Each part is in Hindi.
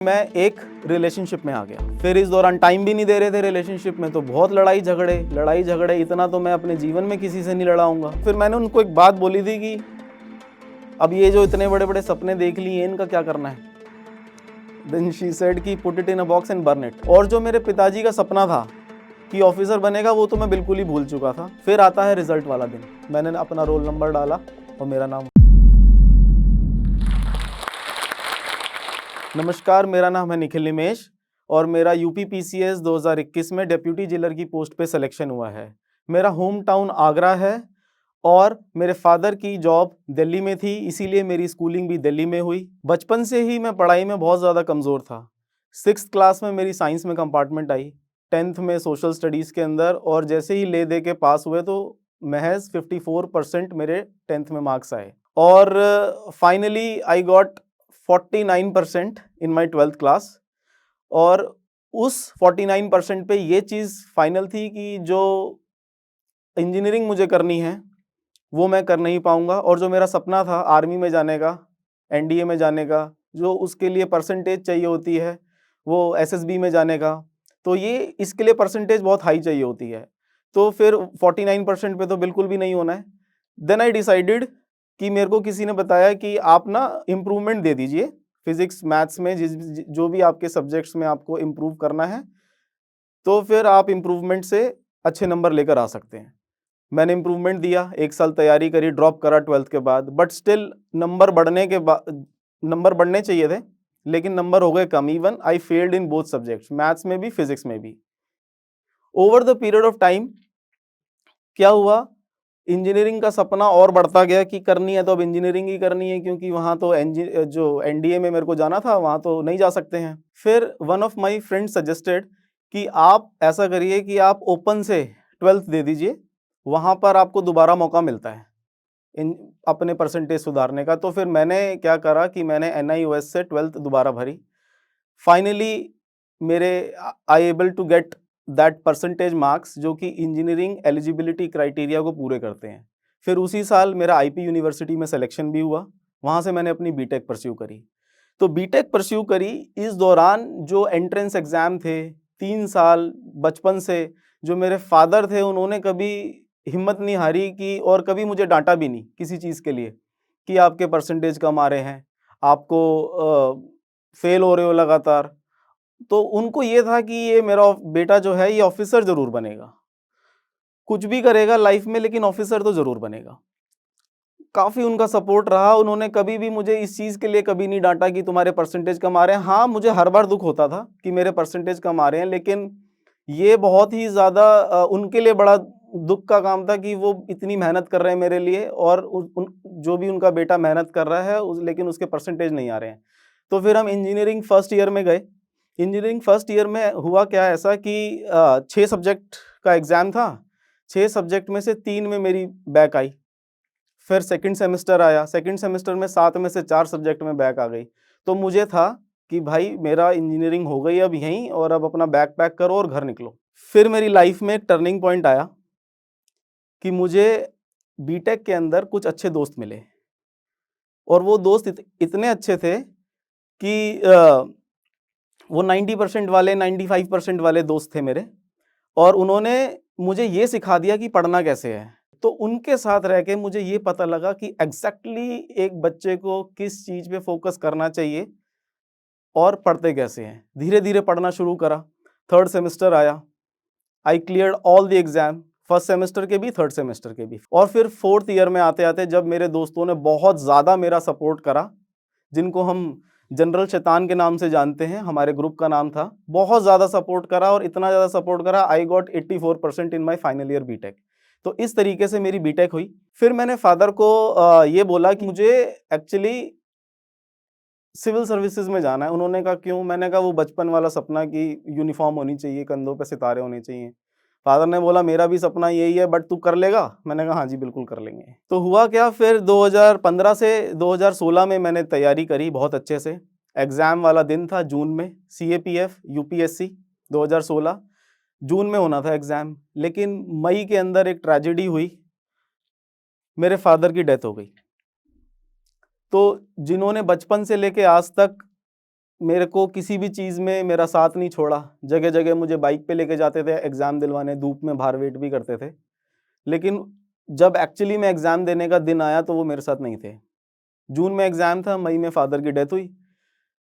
मैं एक रिलेशनशिप में आ गया। फिर इस दौरान टाइम भी नहीं दे रहे थे रिलेशनशिप में, तो बहुत लड़ाई झगड़े इतना तो मैं अपने जीवन में किसी से नहीं लड़ाऊंगा। फिर मैंने उनको एक बात बोली थी कि अब ये जो इतने बड़े बड़े सपने देख लिए इनका क्या करना है। देन शी सेड कि put it in a box and burn it. और जो मेरे पिताजी का सपना था कि ऑफिसर बनेगा, वो तो मैं बिल्कुल ही भूल चुका था। फिर आता है रिजल्ट वाला दिन, मैंने अपना रोल नंबर डाला और मेरा नाम। नमस्कार, मेरा नाम है निखिल निमेश और मेरा यूपी पीसीएस 2021 में डिप्टी जेलर की पोस्ट पे सिलेक्शन हुआ है। मेरा होम टाउन आगरा है और मेरे फादर की जॉब दिल्ली में थी, इसीलिए मेरी स्कूलिंग भी दिल्ली में हुई। बचपन से ही मैं पढ़ाई में बहुत ज़्यादा कमज़ोर था। 6th क्लास में मेरी साइंस में कंपार्टमेंट आई, 10th में सोशल स्टडीज़ के अंदर, और जैसे ही ले दे के पास हुए तो महज 54% मेरे 10th में मार्क्स आए और finally I got 49% in my 12th class. और उस 49% पे ये चीज़ फाइनल थी कि जो इंजीनियरिंग मुझे करनी है वो मैं कर नहीं पाऊंगा, और जो मेरा सपना था आर्मी में जाने का, एनडीए में जाने का, जो उसके लिए परसेंटेज चाहिए होती है, वो एसएसबी में जाने का, तो ये इसके लिए परसेंटेज बहुत हाई चाहिए होती है। तो फिर 49% पे तो बिल्कुल भी नहीं होना है। देन आई डिसाइडेड कि मेरे को किसी ने बताया कि आप ना इम्प्रूवमेंट दे दीजिए फिजिक्स मैथ्स में, जो भी आपके सब्जेक्ट्स में आपको इम्प्रूव करना है, तो फिर आप इम्प्रूवमेंट से अच्छे नंबर लेकर आ सकते हैं। मैंने इम्प्रूवमेंट दिया, 1 साल तैयारी करी, ड्रॉप करा 12th के बाद, बट स्टिल नंबर बढ़ने चाहिए थे, लेकिन नंबर हो गए कम। Even I failed in both subjects, maths में भी फिजिक्स में भी। Over the period of time क्या हुआ, इंजीनियरिंग का सपना और बढ़ता गया कि करनी है तो अब इंजीनियरिंग ही करनी है, क्योंकि वहाँ तो जो एनडीए में मेरे को जाना था वहाँ तो नहीं जा सकते हैं। फिर one of my friend suggested कि आप ऐसा करिए कि आप ओपन से 12th दे दीजिए, वहाँ पर आपको दोबारा मौका मिलता है इन अपने परसेंटेज सुधारने का। तो फिर मैंने क्या करा कि मैंने NIOS से 12th दोबारा भरी। फाइनली मेरे I able to get that percentage marks जो कि इंजीनियरिंग एलिजिबिलिटी क्राइटेरिया को पूरे करते हैं। फिर उसी साल मेरा आईपी यूनिवर्सिटी में सिलेक्शन भी हुआ, वहाँ से मैंने अपनी बीटेक परस्यू करी। तो बीटेक परस्यू करी, इस दौरान जो एंट्रेंस एग्ज़ाम थे 3 साल बचपन से, जो मेरे फादर थे उन्होंने कभी हिम्मत नहीं हारी कि, और कभी मुझे डांटा भी नहीं किसी चीज़ के लिए कि आपके परसेंटेज कम आ रहे हैं, आपको फेल हो रहे हो लगातार। तो उनको ये था कि ये मेरा बेटा जो है ये ऑफिसर ज़रूर बनेगा, कुछ भी करेगा लाइफ में लेकिन ऑफिसर तो ज़रूर बनेगा। काफ़ी उनका सपोर्ट रहा, उन्होंने कभी भी मुझे इस चीज़ के लिए कभी नहीं डांटा कि तुम्हारे परसेंटेज कम आ रहे हैं। हाँ, मुझे हर बार दुख होता था कि मेरे परसेंटेज कम आ रहे हैं, लेकिन ये बहुत ही ज़्यादा उनके लिए बड़ा दुख का काम था कि वो इतनी मेहनत कर रहे हैं मेरे लिए, और जो भी उनका बेटा मेहनत कर रहा है लेकिन उसके परसेंटेज नहीं आ रहे हैं। तो फिर हम इंजीनियरिंग फर्स्ट ईयर में गए। इंजीनियरिंग फर्स्ट ईयर में हुआ क्या ऐसा कि 6 सब्जेक्ट का एग्ज़ाम था, 6 सब्जेक्ट में से 3 में मेरी बैक आई। फिर सेकंड सेमेस्टर आया, सेकंड सेमेस्टर में 7 में से 4 सब्जेक्ट में बैक आ गई। तो मुझे था कि भाई मेरा इंजीनियरिंग हो गई अब यहीं, और अब अपना बैग पैक करो और घर निकलो। फिर मेरी लाइफ में एक टर्निंग पॉइंट आया कि मुझे बीटेक के अंदर कुछ अच्छे दोस्त मिले, और वो दोस्त इतने अच्छे थे कि वो 90% वाले 95% वाले दोस्त थे मेरे, और उन्होंने मुझे ये सिखा दिया कि पढ़ना कैसे है। तो उनके साथ रह के मुझे ये पता लगा कि एग्जैक्टली एक बच्चे को किस चीज़ पे फोकस करना चाहिए और पढ़ते कैसे हैं। धीरे धीरे पढ़ना शुरू करा। थर्ड सेमेस्टर आया, आई cleared all the exam, first semester के भी, थर्ड सेमेस्टर के भी। और फिर फोर्थ ईयर में आते आते जब मेरे दोस्तों ने बहुत ज़्यादा मेरा सपोर्ट करा, जिनको हम जनरल शैतान के नाम से जानते हैं, हमारे ग्रुप का नाम था, बहुत ज़्यादा सपोर्ट करा, और इतना ज़्यादा सपोर्ट करा I got 84% in my final year BTech. तो इस तरीके से मेरी बीटेक हुई। फिर मैंने फादर को ये बोला कि मुझे एक्चुअली सिविल सर्विसेज में जाना है। उन्होंने कहा क्यों? मैंने कहा वो बचपन वाला सपना कि यूनिफॉर्म होनी चाहिए, कंधों पे सितारे होने चाहिए। फादर ने बोला मेरा भी सपना यही है, बट तू कर लेगा? मैंने कहा हाँ जी बिल्कुल कर लेंगे। तो हुआ क्या, फिर 2015 से 2016 में मैंने तैयारी करी बहुत अच्छे से। एग्ज़ाम वाला दिन था जून में, CAPF UPSC 2016 जून में होना था एग्ज़ाम, लेकिन मई के अंदर एक ट्रेजेडी हुई, मेरे फादर की डेथ हो गई। तो जिन्होंने बचपन से लेके आज तक मेरे को किसी भी चीज़ में मेरा साथ नहीं छोड़ा। जगह जगह मुझे बाइक पे लेके जाते थे एग्ज़ाम दिलवाने, धूप में बाहर वेट भी करते थे। लेकिन जब एक्चुअली में एग्ज़ाम देने का दिन आया तो वो मेरे साथ नहीं थे। जून में एग्ज़ाम था, मई में फादर की डेथ हुई।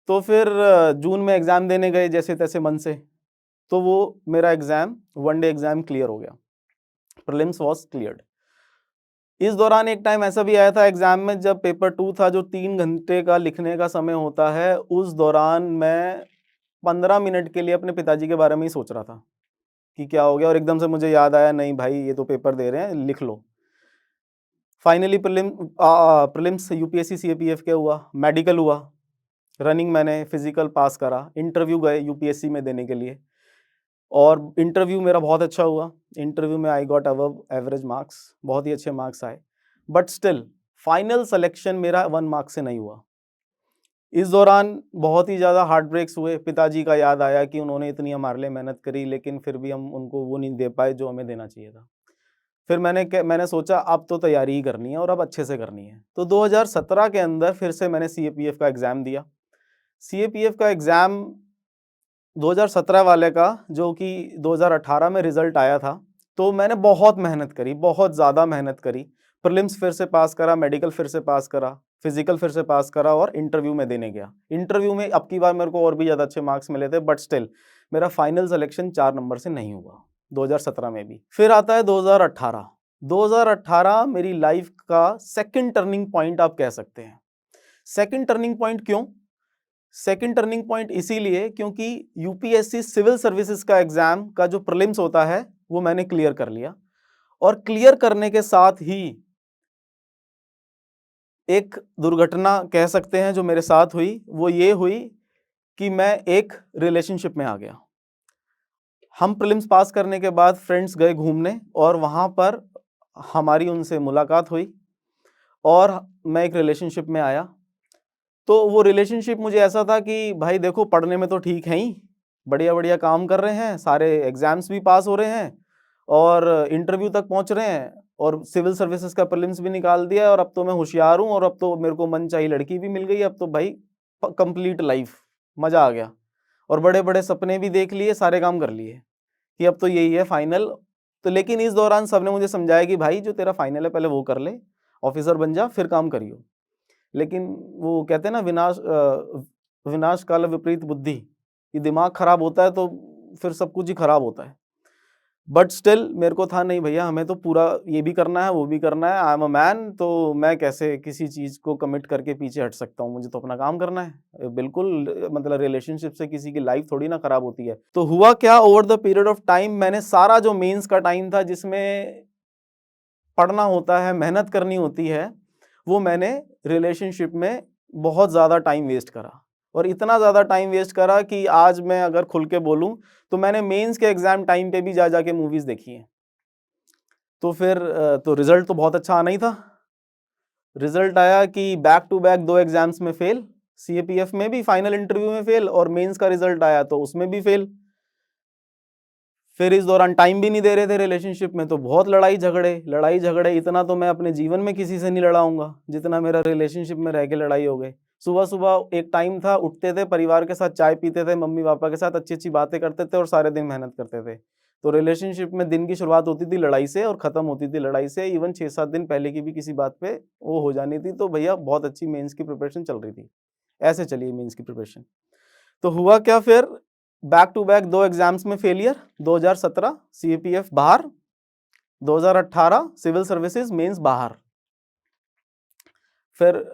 तो फिर जून में एग्ज़ाम देने गए जैसे तैसे मन से, तो वो मेरा exam one day exam clear हो गया। Prelims was cleared. इस दौरान एक टाइम ऐसा भी आया था एग्ज़ाम में, जब पेपर 2 था, जो 3 घंटे का लिखने का समय होता है, उस दौरान मैं 15 मिनट के लिए अपने पिताजी के बारे में ही सोच रहा था कि क्या हो गया, और एकदम से मुझे याद आया, नहीं भाई ये तो पेपर दे रहे हैं, लिख लो। फाइनली प्रीलिम्स यूपीएससी सीएपीएफ के हुआ, मेडिकल हुआ, रनिंग मैंने फिजिकल पास करा, इंटरव्यू गए यूपीएससी में देने के लिए, और इंटरव्यू मेरा बहुत अच्छा हुआ। इंटरव्यू में I got above average marks, बहुत ही अच्छे मार्क्स आए, बट स्टिल फाइनल सिलेक्शन मेरा 1 मार्क से नहीं हुआ। इस दौरान बहुत ही ज़्यादा हार्ट ब्रेक्स हुए। पिताजी का याद आया कि उन्होंने इतनी हमारे लिए मेहनत करी, लेकिन फिर भी हम उनको वो नहीं दे पाए जो हमें देना चाहिए था। फिर मैंने सोचा अब तो तैयारी ही करनी है और अब अच्छे से करनी है। तो 2017 के अंदर फिर से मैंने सीएपीएफ का एग्ज़ाम दिया। सीएपीएफ का एग्ज़ाम 2017 वाले का, जो कि 2018 में रिजल्ट आया था, तो मैंने बहुत मेहनत करी, बहुत ज़्यादा मेहनत करी। प्रीलिम्स फिर से पास करा, मेडिकल फिर से पास करा, फिजिकल फिर से पास करा और इंटरव्यू में देने गया। इंटरव्यू में अब की बार मेरे को और भी ज़्यादा अच्छे मार्क्स मिले थे, बट स्टिल मेरा फाइनल सिलेक्शन 4 नंबर से नहीं हुआ 2017 में भी। फिर आता है 2018। 2018 मेरी लाइफ का सेकंड टर्निंग पॉइंट आप कह सकते हैं। सेकंड टर्निंग पॉइंट क्यों? सेकंड टर्निंग पॉइंट इसीलिए क्योंकि यूपीएससी सिविल सर्विसेज का एग्जाम का जो प्रीलिम्स होता है वो मैंने क्लियर कर लिया, और क्लियर करने के साथ ही एक दुर्घटना कह सकते हैं जो मेरे साथ हुई, वो ये हुई कि मैं एक रिलेशनशिप में आ गया। हम प्रीलिम्स पास करने के बाद फ्रेंड्स गए घूमने, और वहाँ पर हमारी उनसे मुलाकात हुई और मैं एक रिलेशनशिप में आया। तो वो रिलेशनशिप मुझे ऐसा था कि भाई देखो, पढ़ने में तो ठीक है ही, बढ़िया बढ़िया काम कर रहे हैं, सारे एग्जाम्स भी पास हो रहे हैं और इंटरव्यू तक पहुंच रहे हैं, और सिविल सर्विसेज का प्रीलिम्स भी निकाल दिया, और अब तो मैं होशियार हूँ, और अब तो मेरे को मनचाही लड़की भी मिल गई, अब तो भाई कंप्लीट लाइफ, मज़ा आ गया। और बड़े बड़े सपने भी देख लिए, सारे काम कर लिए कि अब तो यही है फाइनल। तो लेकिन इस दौरान सबने मुझे समझाया कि भाई जो तेरा फाइनल है पहले वो कर ले, ऑफिसर बन जा, फिर काम करियो। लेकिन वो कहते हैं ना, विनाश काल विपरीत बुद्धि, कि दिमाग खराब होता है तो फिर सब कुछ ही खराब होता है। बट स्टिल मेरे को था, नहीं भैया हमें तो पूरा ये भी करना है, वो भी करना है, आई एम अ मैन, तो मैं कैसे किसी चीज़ को कमिट करके पीछे हट सकता हूँ, मुझे तो अपना काम करना है। बिल्कुल, मतलब रिलेशनशिप से किसी की लाइफ थोड़ी ना खराब होती है। तो हुआ क्या, over the period of time मैंने सारा जो मेंस का टाइम था जिसमें पढ़ना होता है, मेहनत करनी होती है, वो मैंने रिलेशनशिप में बहुत ज़्यादा टाइम वेस्ट करा, और इतना ज़्यादा टाइम वेस्ट करा कि आज मैं अगर खुल के बोलूं तो मैंने मेंस के एग्ज़ाम टाइम पे भी जा जाके मूवीज़ देखी हैं। तो फिर तो रिज़ल्ट तो बहुत अच्छा आना ही था। रिज़ल्ट आया कि बैक टू बैक 2 एग्ज़ाम्स में फेल, सीएपीएफ में भी फाइनल इंटरव्यू में फेल, और मेंस का रिज़ल्ट आया तो उसमें भी फेल। फिर इस दौरान टाइम भी नहीं दे रहे थे रिलेशनशिप में, तो बहुत लड़ाई झगड़े, इतना तो मैं अपने जीवन में किसी से नहीं लड़ाऊंगा जितना मेरा रिलेशनशिप में रह के लड़ाई हो गई। सुबह सुबह एक टाइम था, उठते थे, परिवार के साथ चाय पीते थे, मम्मी पापा के साथ अच्छी अच्छी बातें करते थे, और सारे दिन मेहनत करते थे। तो रिलेशनशिप में दिन की शुरुआत होती थी लड़ाई से और ख़त्म होती थी लड़ाई से। इवन 6-7 दिन पहले की भी किसी बात पे वो हो जानी थी। तो भैया बहुत अच्छी मेंस की प्रिपरेशन चल रही थी, ऐसे चलिए मेंस की प्रिपरेशन। तो हुआ क्या फिर, बैक टू बैक 2 एग्जाम्स में फेलियर, 2017 सीएपीएफ बाहर, 2018 सिविल सर्विसेज मेंस बाहर। फिर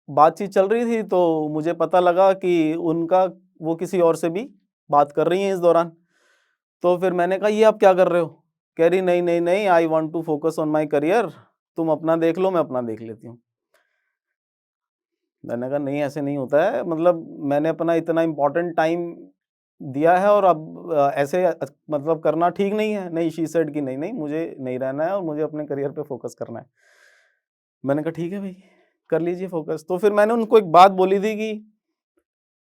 बातचीत चल रही थी तो मुझे पता लगा कि उनका वो किसी और से भी बात कर रही हैं इस दौरान। तो फिर मैंने कहा, ये आप क्या कर रहे हो? कह रही, नहीं नहीं नहीं, I want to focus on my career, तुम अपना देख लो, मैं अपना देख लेती हूँ। मैंने कहा, नहीं ऐसे नहीं होता है, मतलब मैंने अपना इतना इम्पोर्टेंट टाइम दिया है, और अब ऐसे मतलब करना ठीक नहीं है। नहीं, शी सेड कि नहीं नहीं, मुझे नहीं रहना है और मुझे अपने करियर पे फोकस करना है। मैंने कहा ठीक है भाई, कर लीजिए फोकस। तो फिर मैंने उनको एक बात बोली थी कि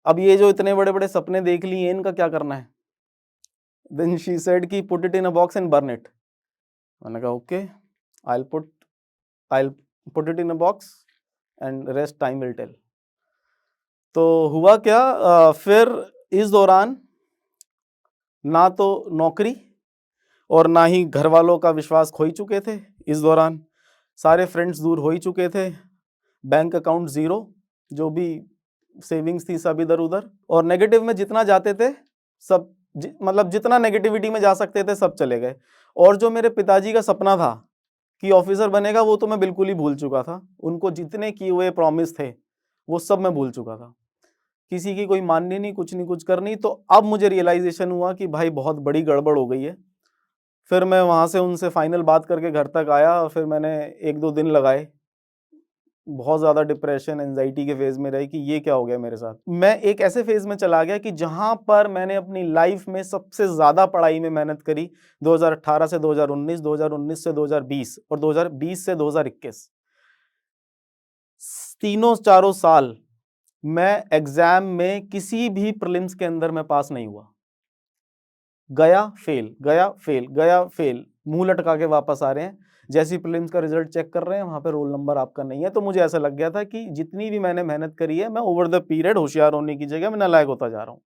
अब ये जो इतने बड़े बड़े सपने देख लिए, इनका क्या करना है? देन शी सेड कि put it in a box and burn it. मैंने कहा okay, I put it in a box and rest time will tell. तो हुआ क्या, फिर इस दौरान ना तो नौकरी और ना ही घर वालों का विश्वास खो ही चुके थे। इस दौरान सारे फ्रेंड्स दूर हो ही चुके थे, बैंक अकाउंट ज़ीरो, जो भी सेविंग्स थी सब इधर उधर, और नेगेटिव में जितना जाते थे सब मतलब जितना नेगेटिविटी में जा सकते थे सब चले गए। और जो मेरे पिताजी का सपना था कि ऑफिसर बनेगा, वो तो मैं बिल्कुल ही भूल चुका था। उनको जितने किए हुए प्रॉमिस थे वो सब मैं भूल चुका था। किसी की कोई माननी नहीं, कुछ नहीं, कुछ करनी। तो अब मुझे रियलाइजेशन हुआ कि भाई बहुत बड़ी गड़बड़ हो गई है। फिर मैं वहाँ से उनसे फाइनल बात करके घर तक आया और फिर मैंने 1-2 दिन लगाए। बहुत ज़्यादा डिप्रेशन, एंजाइटी के फेज़ में रही कि ये क्या हो गया मेरे साथ। मैं एक ऐसे फेज़ में चला गया कि जहाँ पर मैंने अपनी लाइफ में सबसे ज़्यादा पढ़ाई में मेहनत करी 2018 से 2019, 2019 से 2020 और 2020 से 2021। तीनों चारों साल मैं एग्जाम में किसी भी प्रीलिम्स के अंदर मैं पास नहीं हुआ। गया फेल, गया फेल, गया फेल, मुंह लटका के वापस आ रहे हैं। जैसी प्रीलिम्स का रिजल्ट चेक कर रहे हैं वहां पे रोल नंबर आपका नहीं है। तो मुझे ऐसा लग गया था कि जितनी भी मैंने मेहनत करी है, मैं ओवर द पीरियड होशियार होने की जगह मैं नालायक होता जा रहा हूँ।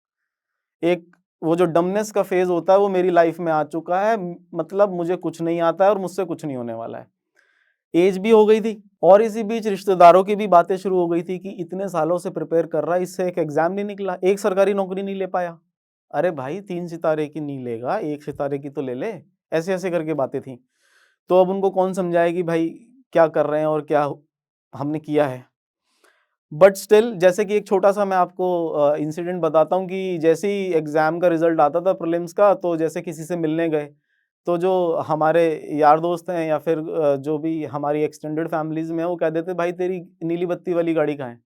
एक वो जो डमनेस का फेज होता है वो मेरी लाइफ में आ चुका है। मतलब मुझे कुछ नहीं आता है और मुझसे कुछ नहीं होने वाला है। एज भी हो गई थी और इसी बीच रिश्तेदारों की भी बातें शुरू हो गई थी कि इतने सालों से प्रिपेयर कर रहा है, इससे एक एग्जाम नहीं निकला, एक सरकारी नौकरी नहीं ले पाया। अरे भाई 3 सितारे की नहीं लेगा, 1 सितारे की तो ले ले। ऐसे ऐसे करके बातें थी। तो अब उनको कौन समझाए कि भाई क्या कर रहे हैं और क्या हमने किया है। बट स्टिल, जैसे कि एक छोटा सा मैं आपको इंसिडेंट बताता हूँ कि जैसे ही एग्जाम का रिजल्ट आता था प्रीलिम्स का, तो जैसे किसी से मिलने गए तो जो हमारे यार दोस्त हैं या फिर जो भी हमारी एक्सटेंडेड फैमिलीज में है, वो कह देते भाई तेरी नीली बत्ती वाली गाड़ी कहाँ है।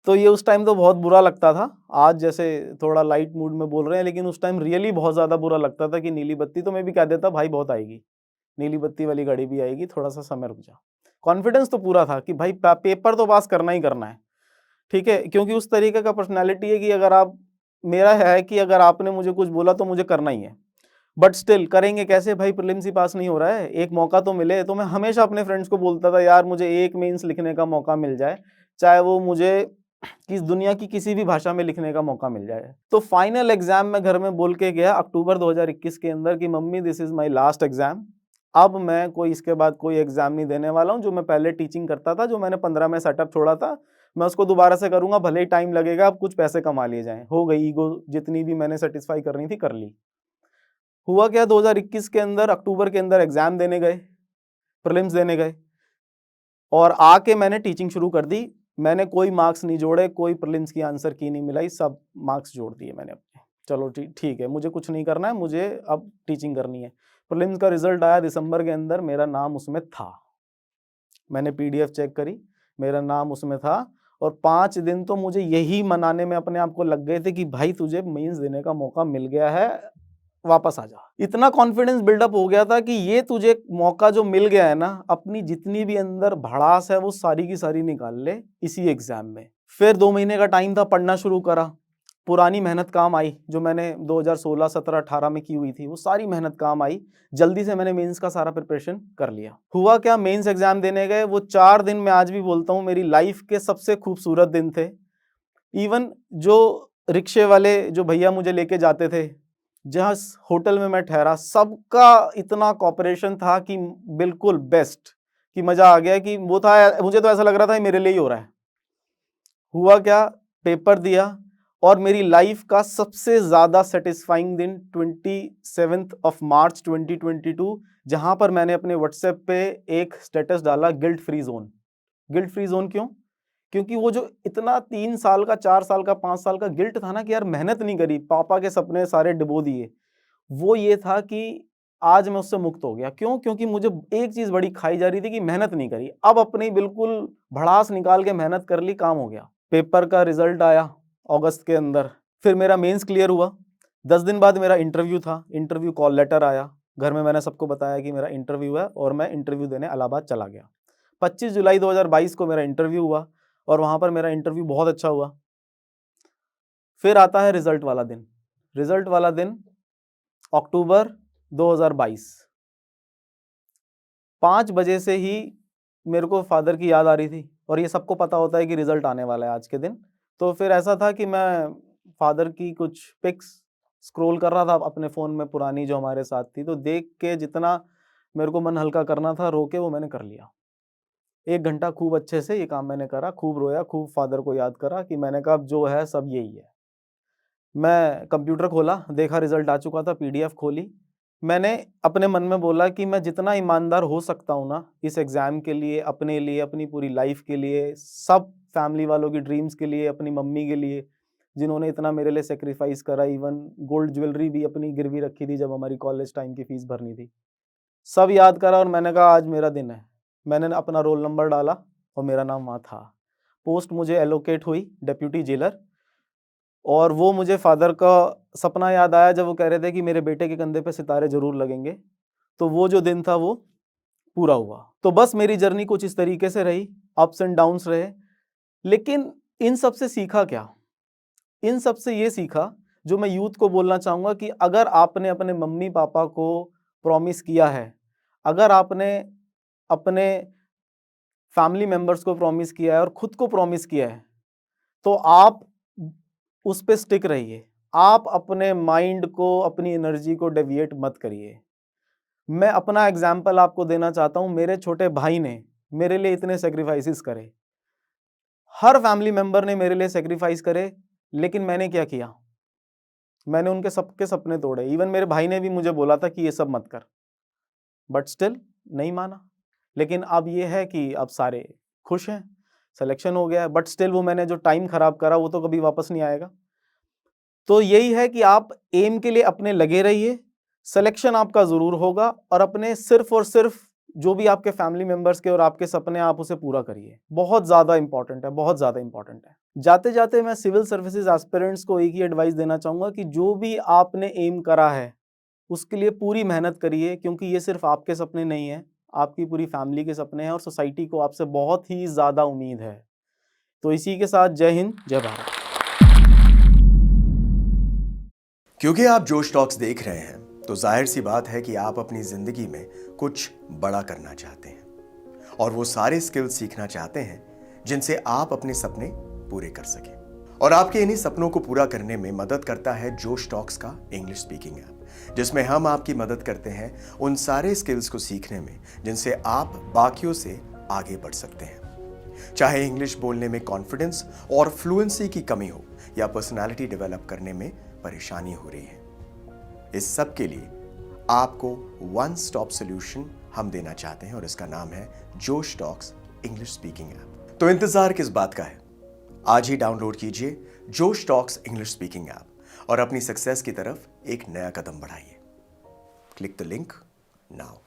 तो ये उस टाइम तो बहुत बुरा लगता था। आज जैसे थोड़ा लाइट मूड में बोल रहे हैं, लेकिन उस टाइम रियली बहुत ज़्यादा बुरा लगता था कि नीली बत्ती। तो मैं भी कह देता भाई बहुत आएगी, नीली बत्ती वाली गाड़ी भी आएगी, थोड़ा सा समय रुक जा। कॉन्फिडेंस तो पूरा था कि भाई पेपर तो पास करना ही करना है, ठीक है। क्योंकि उस तरीके का पर्सनैलिटी है कि अगर आप, मेरा है कि अगर आपने मुझे कुछ बोला तो मुझे करना ही है। बट स्टिल करेंगे कैसे भाई, प्रीलिम्स ही पास नहीं हो रहा है, एक मौका तो मिले। तो मैं हमेशा अपने फ्रेंड्स को बोलता था यार मुझे एक मेंस लिखने का मौका मिल जाए, चाहे वो मुझे किस दुनिया की किसी भी भाषा में लिखने का मौका मिल जाए। तो फाइनल एग्जाम में घर में बोल के गया अक्टूबर 2021 के अंदर कि mummy this is my last exam. अब मैं कोई इसके बाद कोई एग्जाम नहीं देने वाला हूँ। जो मैं पहले टीचिंग करता था, जो मैंने 15 में सेटअप छोड़ा था, मैं उसको दोबारा से करूंगा, भले ही टाइम लगेगा, अब कुछ पैसे कमा लिए जाएं। हो गई ईगो जितनी भी मैंने सेटिस्फाई करनी थी कर ली। हुआ क्या, 2021 के अंदर अक्टूबर के अंदर एग्जाम देने गए, प्रीलिम्स देने गए, और आके मैंने टीचिंग शुरू कर दी। मैंने कोई मार्क्स नहीं जोड़े, कोई प्रीलिम्स की आंसर की नहीं मिलाई, सब मार्क्स जोड़ दिए मैंने अपने। चलो ठीक है, मुझे कुछ नहीं करना है, मुझे अब टीचिंग करनी है। प्रीलिम्स का रिजल्ट आया दिसंबर के अंदर, मेरा नाम उसमें था। मैंने पीडीएफ चेक करी, मेरा नाम उसमें था। और 5 दिन तो मुझे यही मनाने में अपने आप को लग गए थे कि भाई तुझे मेंस देने का मौका मिल गया है, वापस आ जा। इतना कॉन्फिडेंस बिल्डअप हो गया था कि ये तुझे मौका जो मिल गया है ना, अपनी जितनी भी अंदर भड़ास है वो सारी की सारी निकाल ले इसी एग्जाम में। फिर 2 महीने का टाइम था, पढ़ना शुरू करा। पुरानी मेहनत काम आई, जो मैंने 2016, 17, 18 में की हुई थी, वो सारी मेहनत काम आई। जल्दी से मैंने मेंस का सारा प्रिपरेशन कर लिया। हुआ क्या, मेंस एग्जाम देने गए, वो 4 दिन मैं आज भी बोलता हूँ मेरी लाइफ के सबसे खूबसूरत दिन थे। इवन जो रिक्शे वाले जो भैया मुझे लेके जाते थे, जहाँ होटल में मैं ठहरा, सबका इतना कॉपरेशन था कि बिल्कुल बेस्ट, कि मजा आ गया। कि वो था, मुझे तो ऐसा लग रहा था मेरे लिए ही हो रहा है। हुआ क्या, पेपर दिया, और मेरी लाइफ का सबसे ज्यादा सेटिस्फाइंग दिन 27 मार्च 2022, जहां पर मैंने अपने व्हाट्सएप पे एक स्टेटस डाला, guilt free zone. Guilt free zone क्यों? क्योंकि वो जो इतना 3 साल का, 4 साल का, 5 साल का गिल्ट था ना कि यार मेहनत नहीं करी, पापा के सपने सारे डुबो दिए, वो ये था कि आज मैं उससे मुक्त हो गया। क्यों? क्योंकि मुझे एक चीज बड़ी खाई जा रही थी कि मेहनत नहीं करी। अब अपनी बिल्कुल भड़ास निकाल के मेहनत कर ली, काम हो गया। पेपर का रिजल्ट आया अगस्त के अंदर, फिर मेरा मेंस क्लियर हुआ। 10 दिन बाद मेरा इंटरव्यू था, इंटरव्यू कॉल लेटर आया। घर में मैंने सबको बताया कि मेरा इंटरव्यू है, और मैं इंटरव्यू देने इलाहाबाद चला गया। 25 जुलाई 2022 को मेरा इंटरव्यू हुआ, और वहां पर मेरा इंटरव्यू बहुत अच्छा हुआ। फिर आता है रिजल्ट वाला दिन। रिजल्ट वाला दिन अक्टूबर 2022, 5 बजे से ही मेरे को फादर की याद आ रही थी, और ये सबको पता होता है कि रिजल्ट आने वाला है आज के दिन। तो फिर ऐसा था कि मैं फादर की कुछ पिक्स स्क्रॉल कर रहा था अपने फ़ोन में पुरानी जो हमारे साथ थी, तो देख के जितना मेरे को मन हल्का करना था रो के वो मैंने कर लिया। 1 घंटा खूब अच्छे से ये काम मैंने करा, खूब रोया, खूब फादर को याद करा कि मैंने कहा अब जो है सब यही है। मैं कंप्यूटर खोला, देखा रिज़ल्ट आ चुका था, पीडीएफ खोली। मैंने अपने मन में बोला कि मैं जितना ईमानदार हो सकता हूँ ना, इस एग्ज़ाम के लिए, अपने लिए, अपनी पूरी लाइफ़ के लिए, सब फैमिली वालों की ड्रीम्स के लिए, अपनी मम्मी के लिए, जिन्होंने इतना मेरे लिए सैक्रिफ़ाइस करा, इवन गोल्ड ज्वेलरी भी अपनी गिरवी रखी थी जब हमारी कॉलेज टाइम की फ़ीस भरनी थी। सब याद करा और मैंने कहा आज मेरा दिन है। मैंने अपना रोल नंबर डाला और मेरा नाम वहाँ था। पोस्ट मुझे एलोकेट हुई डेप्यूटी जेलर, और वो मुझे फ़ादर का सपना याद आया जब वो कह रहे थे कि मेरे बेटे के कंधे पे सितारे ज़रूर लगेंगे। तो वो जो दिन था वो पूरा हुआ। तो बस मेरी जर्नी कुछ इस तरीके से रही, अप्स एंड डाउन्स रहे। लेकिन इन सब से सीखा क्या? इन सब से ये सीखा, जो मैं यूथ को बोलना चाहूँगा कि अगर आपने अपने मम्मी-पापा को प्रॉमिस किया है, अगर आपने अपने फैमिली मेंबर्स को प्रॉमिस किया है और खुद को प्रॉमिस किया है, तो आप उस पे स्टिक रहिए। आप अपने माइंड को, अपनी एनर्जी को डेविएट मत करिए। मैं अपना एग्ज़ाम्पल आपको देना चाहता हूँ, मेरे छोटे भाई ने मेरे लिए इतने सैक्रिफाइसेस करे। हर फैमिली मेंबर ने मेरे लिए सैक्रिफाइस करे, लेकिन मैंने क्या किया? मैंने उनके सबके सपने तोड़े। इवन मेरे भाई ने भी मुझे बोला था कि ये सब मत कर, बट स्टिल नहीं माना। लेकिन अब ये है कि अब सारे खुश हैं, सिलेक्शन हो गया है, बट स्टिल वो मैंने जो टाइम खराब करा वो तो कभी वापस नहीं आएगा। तो यही है कि आप एम के लिए अपने लगे रहिए, सिलेक्शन आपका ज़रूर होगा, और अपने सिर्फ़ और सिर्फ़ जो भी आपके फैमिली मेंबर्स के और आपके सपने आप उसे पूरा करिए। बहुत ज़्यादा इम्पोर्टेंट है, बहुत ज़्यादा इम्पोर्टेंट है। जाते-जाते मैं सिविल सर्विसेज़ एस्पिरेंट्स को एक ही एडवाइस देना चाहूँगा कि जो भी आपने एम करा है, उसके लिए पूरी मेहनत करिए, क्योंकि ये सिर्फ़ आपके सपने नहीं हैं, आपकी पूरी फैमिली के सपने हैं और सोसाइटी को आपसे बहुत ही ज़्यादा उम्मीद है। तो इसी के साथ जय हिंद, जय भारत। क्योंकि आप जोश टॉक्स देख रहे हैं, तो जाहिर सी बात है कि आप अपनी जिंदगी में कुछ बड़ा करना चाहते हैं और वो सारे स्किल्स सीखना चाहते हैं जिनसे आप अपने सपने पूरे कर सकें। और आपके इन्हीं सपनों को पूरा करने में मदद करता है जोश टॉक्स का इंग्लिश स्पीकिंग ऐप, जिसमें हम आपकी मदद करते हैं उन सारे स्किल्स को सीखने में जिनसे आप बाकियों से आगे बढ़ सकते हैं। चाहे इंग्लिश बोलने में कॉन्फिडेंस और फ्लुएंसी की कमी हो या पर्सनालिटी डेवलप करने में परेशानी हो रही है, इस सब के लिए आपको वन स्टॉप सॉल्यूशन हम देना चाहते हैं और इसका नाम है जोश टॉक्स इंग्लिश स्पीकिंग ऐप। तो इंतजार किस बात का है? आज ही डाउनलोड कीजिए जोश टॉक्स इंग्लिश स्पीकिंग ऐप और अपनी सक्सेस की तरफ एक नया कदम बढ़ाइए। Click the link now.